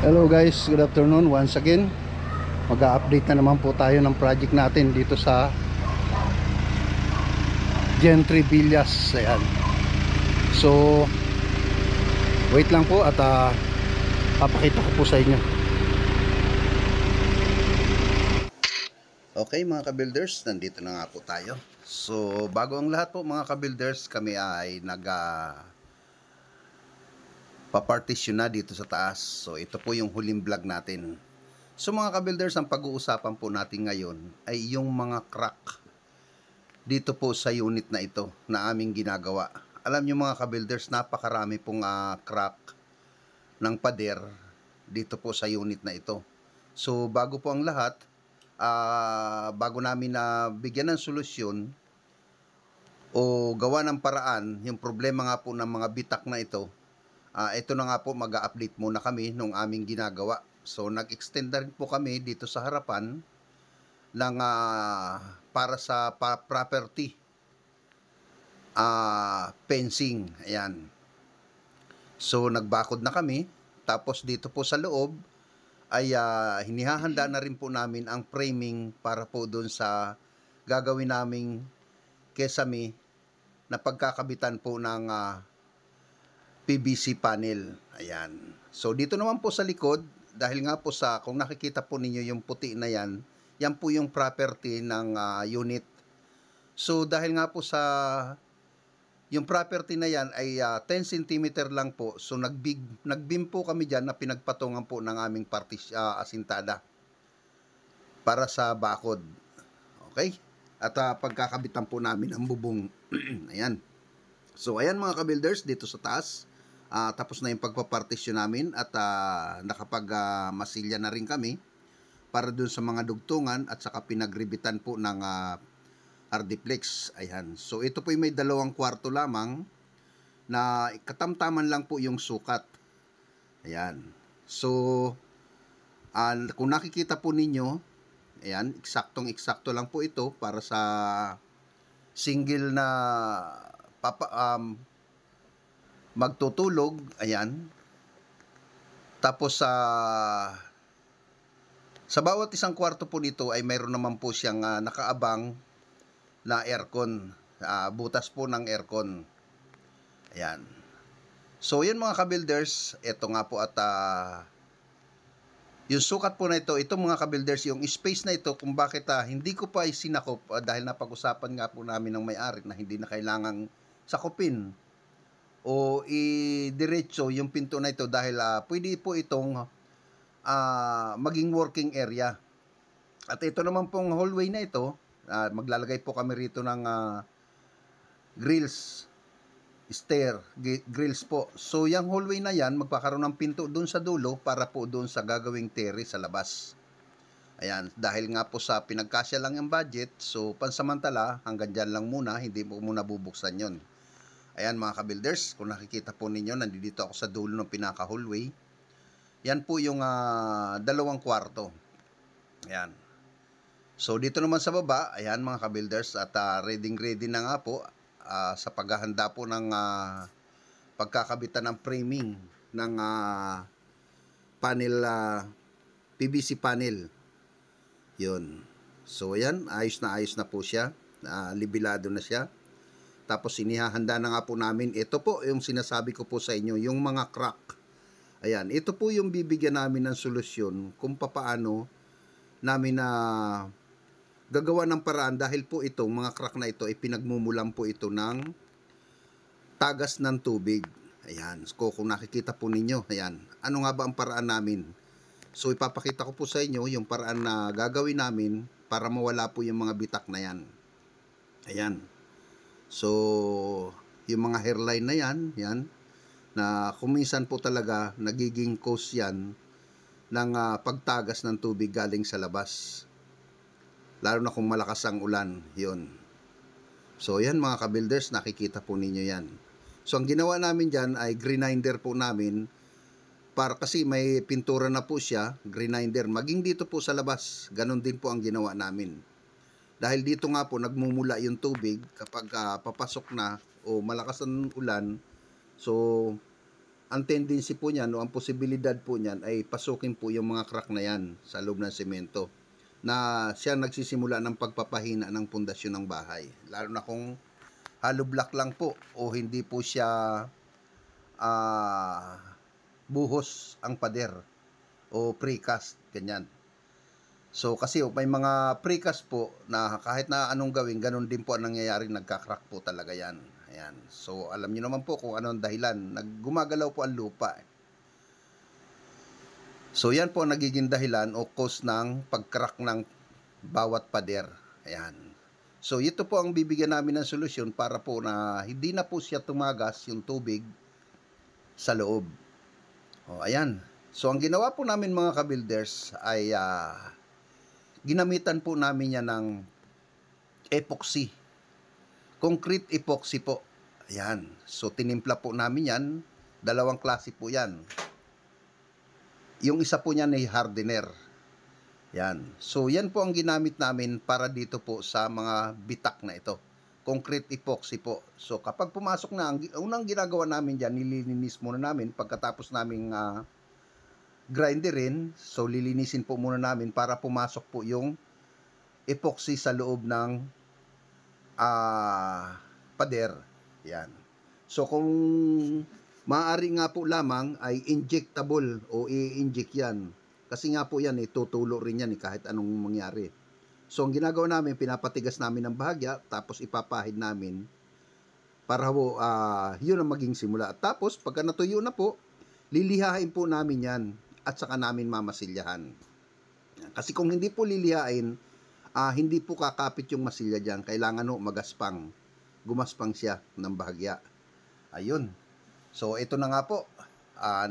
Hello guys, good afternoon once again. Mag-a-update na naman po tayo ng project natin dito sa Gentry Villas. Ayan. So, wait lang po at papakita ko po sa inyo. Okay mga ka-builders, nandito na nga po tayo. So, bago ang lahat po mga ka-builders, kami ay papartisyon na dito sa taas. So ito po yung huling vlog natin. So mga ka-builders, ang pag-uusapan po natin ngayon ay yung mga crack dito po sa unit na ito na aming ginagawa. Alam nyo mga ka-builders, napakarami pong crack ng pader dito po sa unit na ito. So bago po ang lahat, bago namin na bigyan ng solusyon o gawa ng paraan yung problema nga po ng mga bitak na ito, ito na nga po, mag-update muna kami nung aming ginagawa. So nag-extend na rin po kami dito sa harapan ng para sa property fencing. Ayan. So nagbakod na kami. Tapos dito po sa loob ay hinihahanda na rin po namin ang framing para po doon sa gagawin naming kesame na pagkakabitan po ng PVC panel. Ayan. So dito naman po sa likod, dahil nga po sa, kung nakikita po ninyo yung puti na yan, yan po yung property ng unit. So dahil nga po sa yung property na yan ay 10 cm lang po, so nagbeam po kami dyan na pinagpatungan po ng aming asintada para sa bakod. Okay? At pagkakabitan po namin ang bubong. Ayan. So ayan mga ka-builders, dito sa taas tapos na yung pagpapartisyon namin at nakapag-masilya na rin kami para dun sa mga dugtungan at saka pinagribitan po ng hardiplex. Ayan. So ito po yung may 2 kwarto lamang na katamtaman lang po yung sukat. Ayan. So kung nakikita po ninyo, ayan, eksaktong-eksakto lang po ito para sa single na magtutulog. Ayan. Tapos sa bawat isang kwarto po nito ay mayroon naman po siyang nakaabang na aircon, butas po ng aircon. Ayan. So yan mga ka-builders, ito nga po at yung sukat po na ito mga ka-builders, yung space na ito kung bakit hindi ko pa isinakop dahil napag-usapan nga po namin ng may-ari na hindi na kailangang sakupin o i-diretso yung pinto na ito dahil pwede po itong maging working area. At ito naman pong hallway na ito, maglalagay po kami rito ng grills, grills po. So yung hallway na yan, magkakaroon ng pinto doon sa dulo para po doon sa gagawing terrace sa labas. Ayan, dahil nga po sa pinagkasya lang yung budget, so pansamantala hanggang dyan lang muna, hindi po muna bubuksan yon. Ayan mga ka-builders, kung nakikita po ninyo, nandito ako sa dulo ng pinaka-hallway. Yan po yung 2 kwarto. Ayan. So dito naman sa baba, ayan mga ka-builders, at ready na nga po sa paghahanda po ng pagkakabitan ng framing ng panel, PVC panel. Yun. So ayan, ayos na po siya. Libilado na siya. Tapos inihahanda na nga po namin. Ito po yung sinasabi ko po sa inyo, yung mga crack. Ayan, ito po yung bibigyan namin ng solusyon kung papaano namin gagawa ng paraan dahil po itong mga crack na ito ay pinagmumulan po ito ng tagas ng tubig. Ayan, so kung nakikita po ninyo, ayan, ano nga ba ang paraan namin? So ipapakita ko po sa inyo yung paraan na gagawin namin para mawala po yung mga bitak na yan. Ayan. So, yung mga hairline na yan, na kuminsan po talaga nagiging cause yan ng pagtagas ng tubig galing sa labas. Lalo na kung malakas ang ulan, yun. So, yan mga ka-builders, nakikita po ninyo yan. So, ang ginawa namin dyan ay grinder po namin para kasi may pintura na po siya, grinder. Maging dito po sa labas, ganun din po ang ginawa namin. Dahil dito nga po nagmumula yung tubig kapag papasok na o malakas ang ulan. So ang tendency po niyan o ang posibilidad po niyan ay pasukin po yung mga crack na yan sa loob ng semento na siya nagsisimula ng pagpapahina ng pundasyon ng bahay. Lalo na kung hollow block lang po o hindi po siya buhos ang pader o precast, ganyan. So kasi may mga precast po na kahit na anong gawin, ganun din po ang nangyayari, nagka-crack po talaga yan. Ayan. So alam niyo naman po kung ano ang dahilan, naggumagalaw po ang lupa. So yan po ang nagiging dahilan o cause ng pag-crack ng bawat pader. Ayan. So ito po ang bibigyan namin ng solusyon para po na hindi na po siya tumagas yung tubig sa loob. O ayan. So ang ginawa po namin mga ka-builders ay ginamitan po namin yan ng epoxy. Concrete epoxy po. Ayan. So tinimpla po namin yan. Dalawang klase po yan. Yung isa po niyan ay hardener. Yan. So yan po ang ginamit namin para dito po sa mga bitak na ito. Concrete epoxy po. So kapag pumasok na, ang unang ginagawa namin dyan, nililinis muna namin pagkatapos naming grinderin. So lilinisin po muna namin para pumasok po yung epoxy sa loob ng pader. Yan. So kung maaari nga po lamang ay injectable o i-inject yan. Kasi nga po yan, tutulo rin yan kahit anong mangyari. So ang ginagawa namin, pinapatigas namin ng bahagya, tapos ipapahid namin para po, yun ang maging simula. Tapos pagka natuyo na po, lilihain po namin yan at saka namin mamasilyahan. Kasi kung hindi po lilihain, hindi po kakapit yung masilya dyan. Kailangan magaspang. Gumaspang siya ng bahagya. Ayun. So ito na nga po,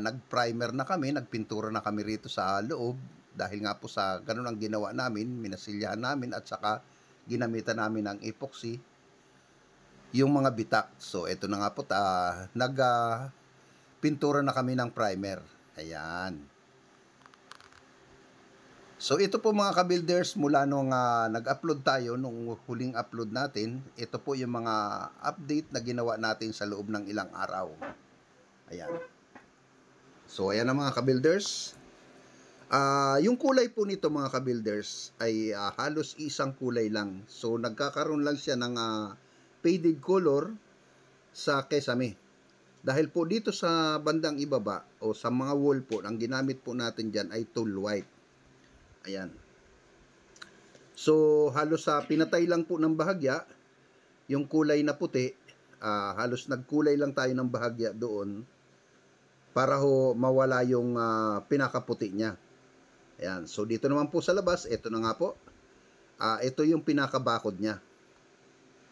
nag-primer na kami, nagpintura na kami rito sa loob dahil nga po sa ganun ang ginawa namin, minasilyahan namin at saka ginamitan namin ng epoxy yung mga bitak. So ito na nga po, nag-pintura na kami ng primer. Ayan. So ito po mga ka-builders, mula nung nag-upload tayo, nung huling upload natin, ito po yung mga update na ginawa natin sa loob ng ilang araw. Ayan. So ayan na mga ka-builders. Yung kulay po nito mga ka-builders ay halos isang kulay lang. So nagkakaroon lang siya ng faded color sa kesame. Dahil po dito sa bandang ibaba o sa mga wall po, ang ginamit po natin dyan ay tool white. Ayan. So halos pinatay lang po ng bahagya yung kulay na puti. Halos nagkulay lang tayo ng bahagya doon para mawala yung pinakaputi niya. Ayan. So dito naman po sa labas, ito na nga po. Ito yung pinakabakod niya.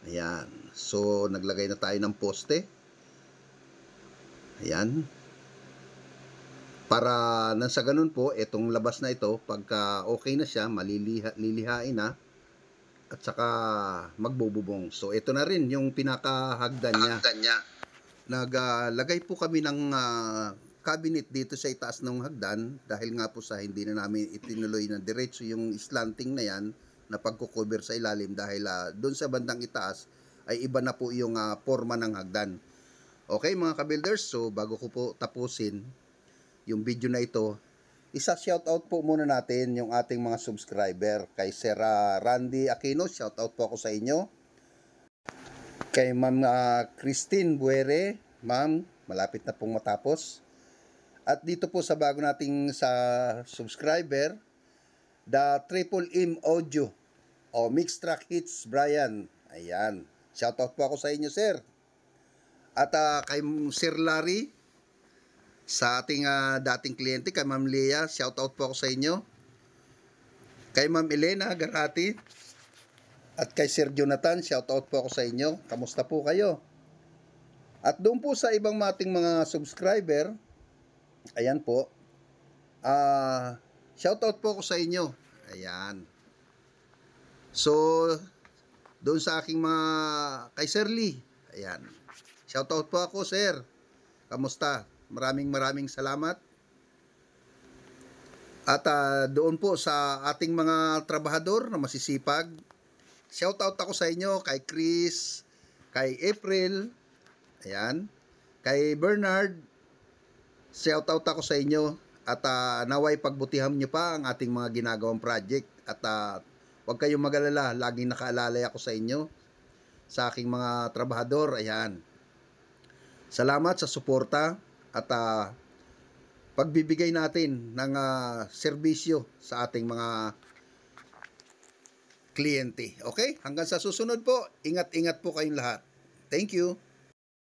Ayan. So naglagay na tayo ng poste. Ayan. Para nang sa ganun po, itong labas na ito, pagka okay na siya, lilihain na at saka magbububong. So ito na rin yung pinakahagdan niya. Naglagay po kami ng cabinet dito sa itaas ng hagdan dahil nga po sa hindi na namin itinuloy na diretso yung slanting na yan na pagkukover sa ilalim dahil doon sa bandang itaas ay iba na po yung forma ng hagdan. Okay mga ka-builders, so bago ko po tapusin yung video na ito, isa-shoutout po muna natin yung ating mga subscriber. Kay Sir Randy Aquino, shoutout po ako sa inyo. Kay Ma'am Christine Buere, Ma'am, malapit na pong matapos. At dito po sa bago nating sa subscriber, The Triple M Audio o Mix Track Hits Brian. Ayan, shoutout po ako sa inyo, sir. At kay Sir Larry, sa ating dating kliyente, kay Ma'am Leah, shoutout po ako sa inyo. Kay Ma'am Elena Garati at kay Sir Jonathan, shoutout po ako sa inyo. Kamusta po kayo? At doon po sa ibang mating mga subscriber, ayan po, shoutout po ako sa inyo. Ayan. So, doon sa aking mga, kay Sir Lee, ayan. Shoutout po ako, sir. Kamusta? Maraming salamat. At doon po sa ating mga trabahador na masisipag, shoutout ako sa inyo, kay Chris, kay April, ayan, kay Bernard, shout out ako sa inyo at naway pagbutihan nyo pa ang ating mga ginagawang project at huwag kayong mag-alala, laging nakaalalay ako sa inyo, sa aking mga trabahador. Ayan. Salamat sa suporta at pagbibigay natin ng serbisyo sa ating mga kliyente. Okay? Hanggang sa susunod po, ingat-ingat po kayong lahat. Thank you.